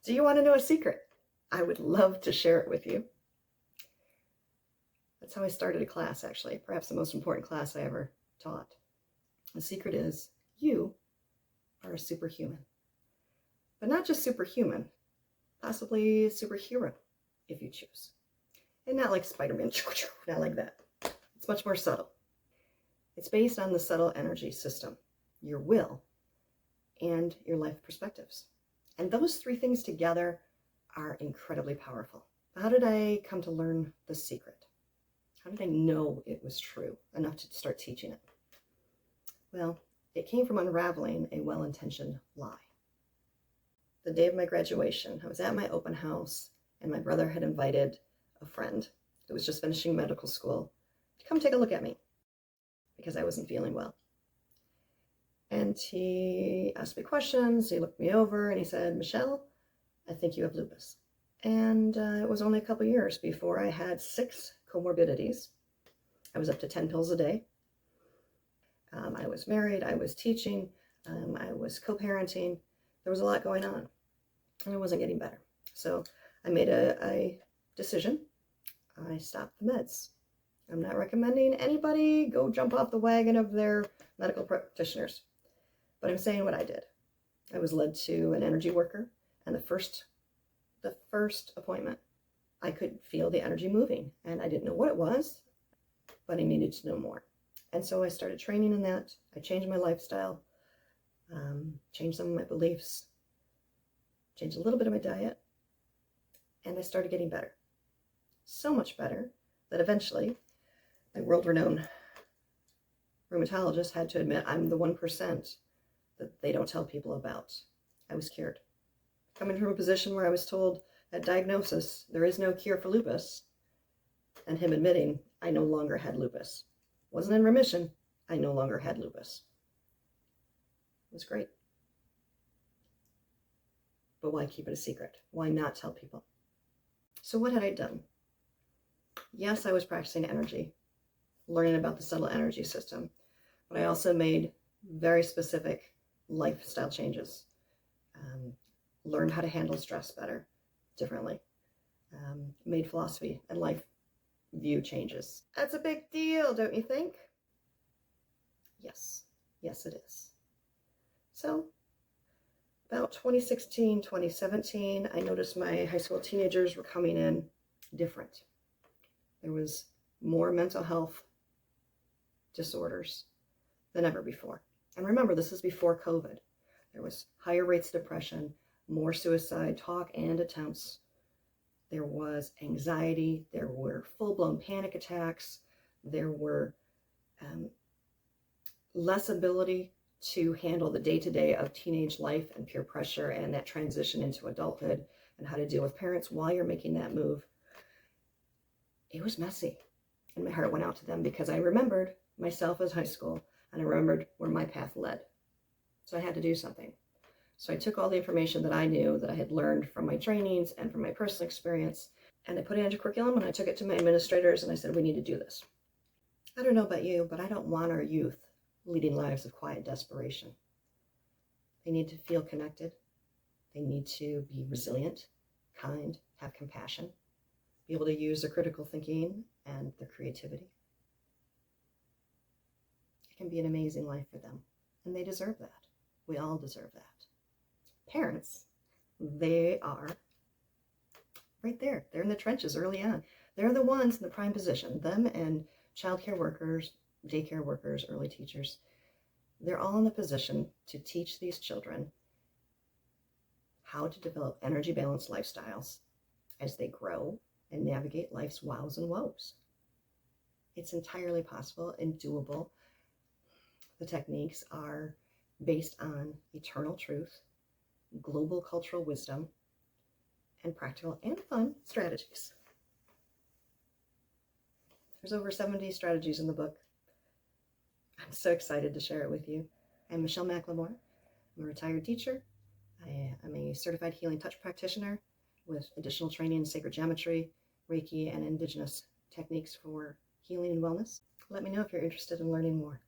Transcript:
Do you want to know a secret? I would love to share it with you. That's how I started a class, actually, perhaps the most important class I ever taught. The secret is you are a superhuman. But not just superhuman, possibly a superhero, if you choose. And not like Spider-Man, not like that. It's much more subtle. It's based on the subtle energy system, your will, and your life perspectives. And those three things together are incredibly powerful. How did I come to learn the secret? How did I know it was true enough to start teaching it? Well, it came from unraveling a well-intentioned lie. The day of my graduation, I was at my open house, and my brother had invited a friend who was just finishing medical school to come take a look at me because I wasn't feeling well. And he asked me questions, he looked me over, and he said, "Michelle, I think you have lupus." And it was only a couple years before I had 6 comorbidities. I was up to 10 pills a day. I was married, I was teaching, I was co-parenting. There was a lot going on, and it wasn't getting better. So I made a decision. I stopped the meds. I'm not recommending anybody go jump off the wagon of their medical practitioners, but I'm saying what I did. I was led to an energy worker, and the first appointment, I could feel the energy moving, and I didn't know what it was, but I needed to know more. And so I started training in that. I changed my lifestyle, changed some of my beliefs, changed a little bit of my diet, and I started getting better. So much better that eventually my world-renowned rheumatologist had to admit I'm the 1% that they don't tell people about. I was cured. Coming from a position where I was told at diagnosis there is no cure for lupus, and him admitting I no longer had lupus. Wasn't in remission, I no longer had lupus. It was great. But why keep it a secret? Why not tell people? So what had I done? Yes, I was practicing energy, learning about the subtle energy system, but I also made very specific lifestyle changes. Learned how to handle stress better, differently. Made philosophy and life view changes. That's a big deal, don't you think? Yes, yes it is. So about 2016, 2017, I noticed my high school teenagers were coming in different. There was more mental health disorders than ever before. And remember, this is before COVID. There was higher rates of depression, more suicide talk and attempts. There was anxiety. There were full-blown panic attacks. There were less ability to handle the day-to-day of teenage life and peer pressure and that transition into adulthood and how to deal with parents while you're making that move. It was messy. And my heart went out to them because I remembered myself as high school and I remembered where my path led. So I had to do something. So I took all the information that I knew that I had learned from my trainings and from my personal experience, and I put it into curriculum and I took it to my administrators and I said, we need to do this. I don't know about you, but I don't want our youth leading lives of quiet desperation. They need to feel connected. They need to be resilient, kind, have compassion, be able to use their critical thinking and their creativity. It can be an amazing life for them, and they deserve that. We all deserve that. Parents, they are right there. They're in the trenches early on. They're the ones in the prime position. Them and childcare workers, daycare workers, early teachers, they're all in the position to teach these children how to develop energy balanced lifestyles as they grow and navigate life's wows and woes. It's entirely possible and doable. The techniques are based on eternal truth, global cultural wisdom, and practical and fun strategies. There's over 70 strategies in the book. I'm so excited to share it with you. I'm Michelle McLemore. I'm a retired teacher. I'm a certified healing touch practitioner with additional training in sacred geometry, Reiki, and indigenous techniques for healing and wellness. Let me know if you're interested in learning more.